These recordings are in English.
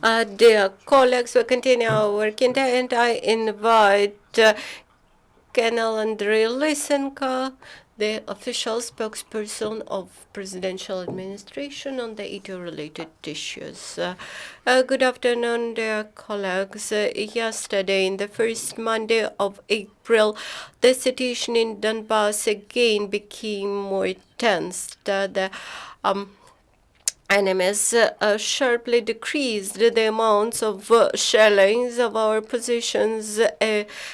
Dear colleagues, we continue our work and I invite Colonel Andriy Lysenko, the official spokesperson of presidential administration on the EU-related issues. Good afternoon, dear colleagues. Yesterday, in the first Monday of April, the situation in Donbass again became more tense. The enemies sharply decreased the amounts of shellings of our positions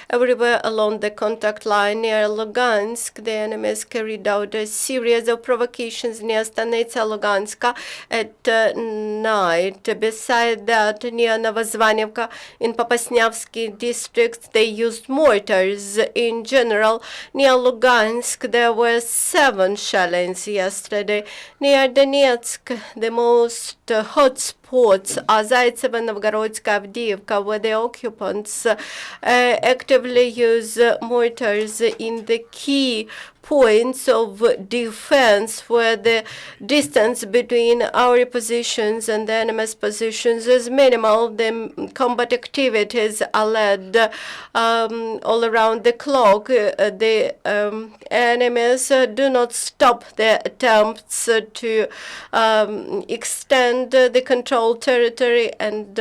everywhere along the contact line near Lugansk. The enemies carried out a series of provocations near Stanitsa Luganska at night. Beside that, near Novozvanivka in Popasnevsky districts, they used mortars. In general, near Lugansk, there were 7 shellings yesterday. Near Donetsk, the most hot spots are Zaitsev and Novgorodska, Avdiivka, where the occupants actively use mortars in the key points of defense, where the distance between our positions and the enemy's positions is minimal. The combat activities are led all around the clock. The enemies do not stop their attempts to extend the controlled territory, and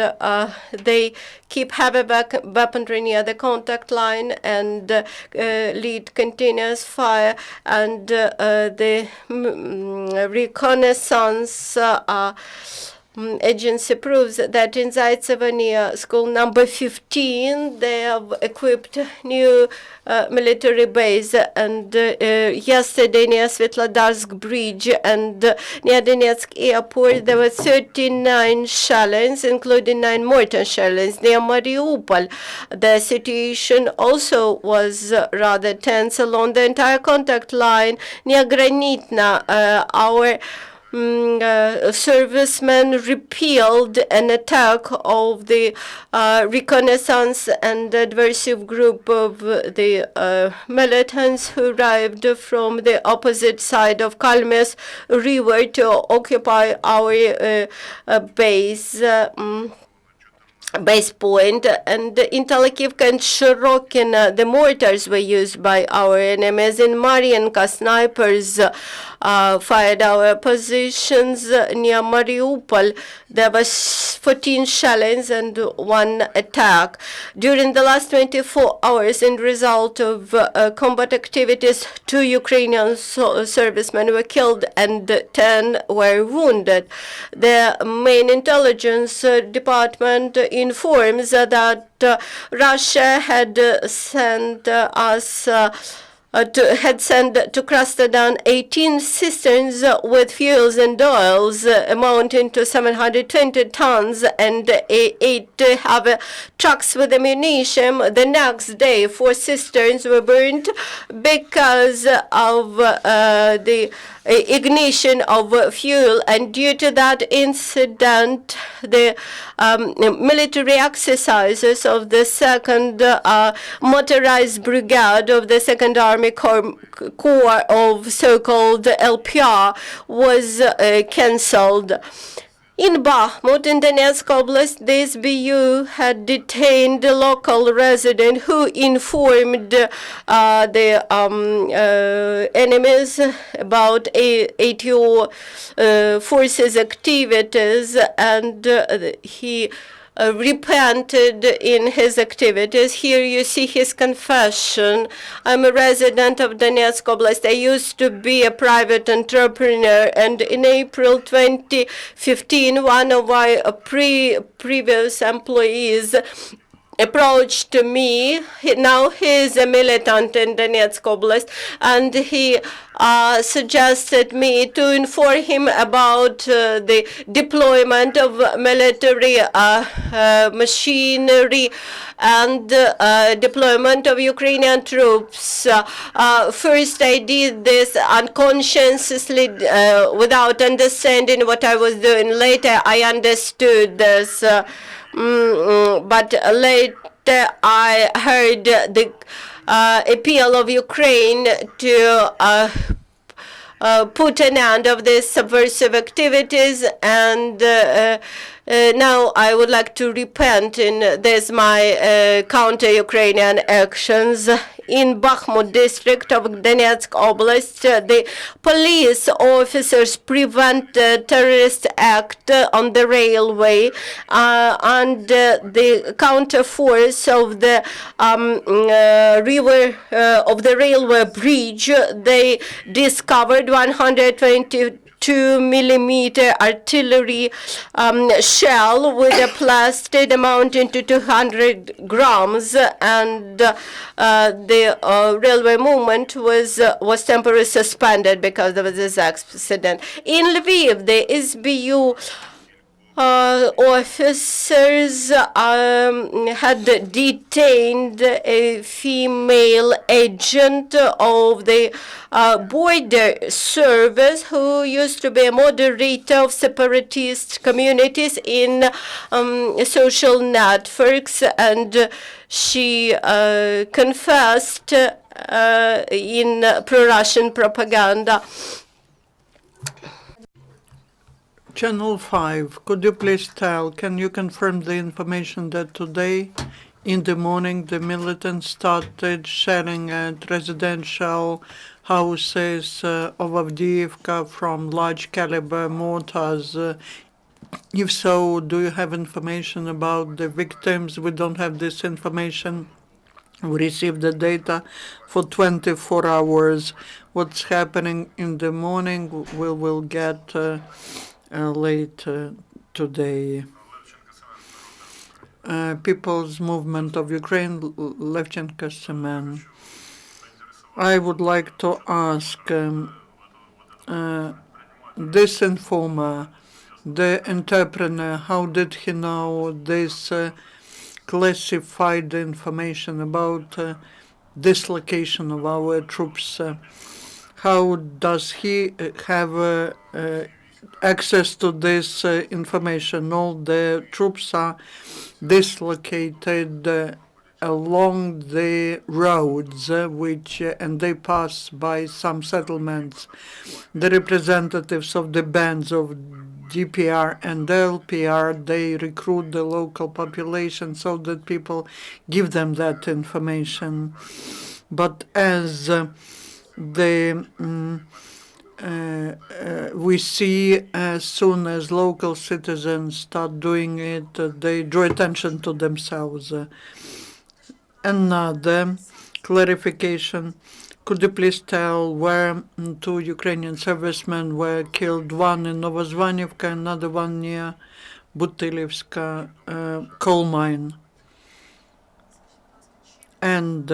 they keep heavy weaponry near the contact line and lead continuous fire, and the reconnaissance agency proves that in Zaitsevo, near school number 15, they have equipped new military base, and yesterday near Svetlodarsk Bridge and near Donetsk airport there were 39 shellings, including 9 mortar shellings. Near Mariupol, the situation also was rather tense along the entire contact line. Near Granitna, our servicemen repelled an attack of the reconnaissance and adversive group of the militants who arrived from the opposite side of Kalmes River to occupy our base point, and in Talakivka and Shirokina, the mortars were used by our enemies. In Marienka, snipers fired our positions. Near Mariupol, there was 14 shellings and 1 attack. During the last 24 hours, in result of combat activities, 2 Ukrainian servicemen were killed and 10 were wounded. The main intelligence department informs that Russia had sent to Krasnodar 18 cisterns with fuels and oils amounting to 720 tons and 8 heavy trucks with ammunition. The next day, 4 cisterns were burned because of the ignition of fuel, and due to that incident, the military exercises of the 2nd Motorized Brigade of the 2nd Army Corps of so-called LPR was cancelled. In Bakhmut, in Donetsk Oblast, the SBU had detained a local resident who informed the enemies about ATO forces' activities, and he repented in his activities. Here you see his confession. I'm a resident of Donetsk Oblast. I used to be a private entrepreneur, and in April 2015, one of our previous employees approached me. Now he is a militant in Donetsk Oblast, and he suggested me to inform him about the deployment of military machinery and deployment of Ukrainian troops. First, I did this unconsciously without understanding what I was doing. Later, I understood this. But later I heard the appeal of Ukraine to put an end of these subversive activities, and now I would like to repent in this my counter-Ukrainian actions. In Bakhmut district of Donetsk Oblast, the police officers prevented terrorist act on the railway, and the counter force of the river of the railway bridge. They discovered 122 millimeter artillery shell with a plastic amounting to 200 grams, and the railway movement was temporarily suspended because of this accident. In Lviv, the SBU officers had detained a female agent of the border service who used to be a moderator of separatist communities in social networks, and she confessed in pro-Russian propaganda. Channel 5, could you please can you confirm the information that today in the morning the militants started shelling at residential houses of Avdiivka from large caliber mortars? If so, do you have information about the victims? We don't have this information. We received the data for 24 hours. What's happening in the morning we will get late today. People's Movement of Ukraine, Lysenko Semen. I would like to ask this informer, the entrepreneur, how did he know this classified information about dislocation of our troops? How does he have access to this information? All the troops are dislocated along the roads, and they pass by some settlements. The representatives of the bands of DPR and LPR, they recruit the local population so that people give them that information. But as we see, as soon as local citizens start doing it, they draw attention to themselves. Another clarification, could you please tell where two Ukrainian servicemen were killed, one in Novozvanivka, another one near Butilivska coal mine? And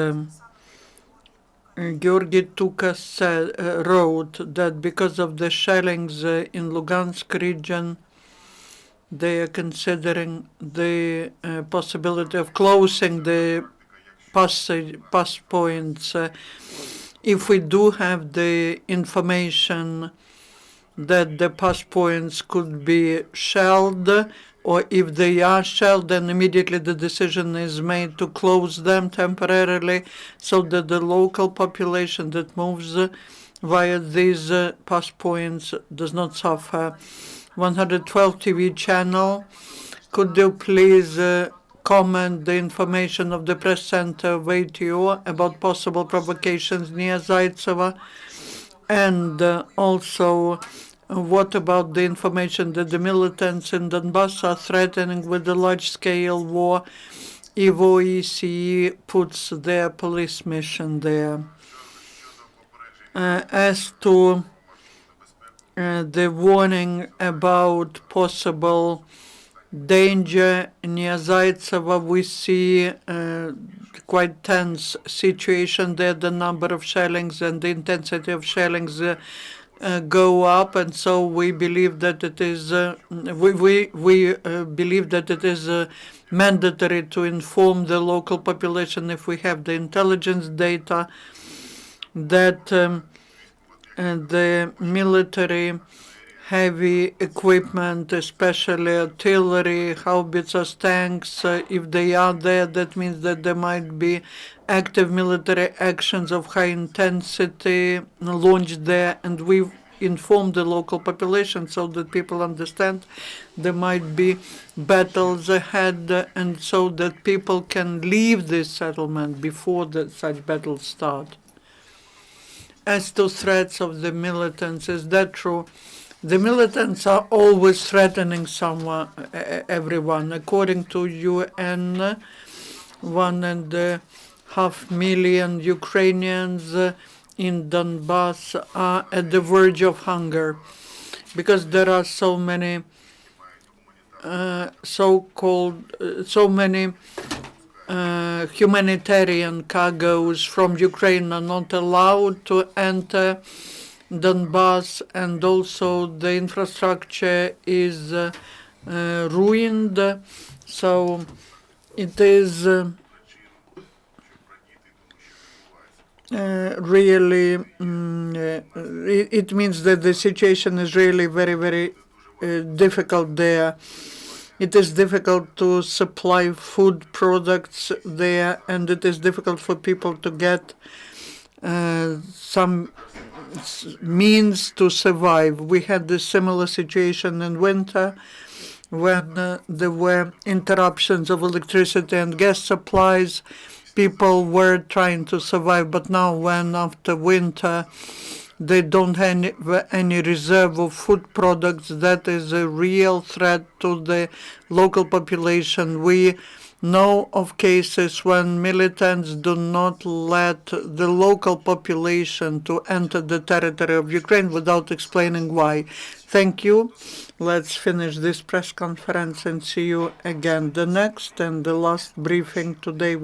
Georgy Tukas wrote that because of the shellings in Lugansk region, they are considering the possibility of closing the pass points. If we do have the information that the pass points could be shelled, or if they are shelled, then immediately the decision is made to close them temporarily so that the local population that moves via these pass points does not suffer. 112 TV channel, could you please comment the information of the press center of ATO about possible provocations near Zaitseva? And also, what about the information that the militants in Donbass are threatening with a large-scale war if OECE puts their police mission there? As to the warning about possible danger near Zaitseva, we see quite tense situation there. The number of shellings and the intensity of shellings go up, and so we believe that it is believe that it is mandatory to inform the local population if we have the intelligence data that the military heavy equipment, especially artillery, howitzers, tanks. If they are there, that means that there might be active military actions of high intensity launched there, and we've informed the local population so that people understand there might be battles ahead, and so that people can leave this settlement before such battles start. As to threats of the militants, is that true? The militants are always threatening someone, everyone. According to UN, 1.5 million Ukrainians in Donbass are at the verge of hunger because there are so many so many humanitarian cargoes from Ukraine are not allowed to enter Donbass, and also the infrastructure is ruined. So it is really, it means that the situation is really very, very difficult there. It is difficult to supply food products there, and it is difficult for people to get some means to survive. We had a similar situation in winter when there were interruptions of electricity and gas supplies. People were trying to survive, but now when after winter they don't have any reserve of food products, that is a real threat to the local population. We know of cases when militants do not let the local population to enter the territory of Ukraine without explaining why. Thank you. Let's finish this press conference and see you again. The next and the last briefing today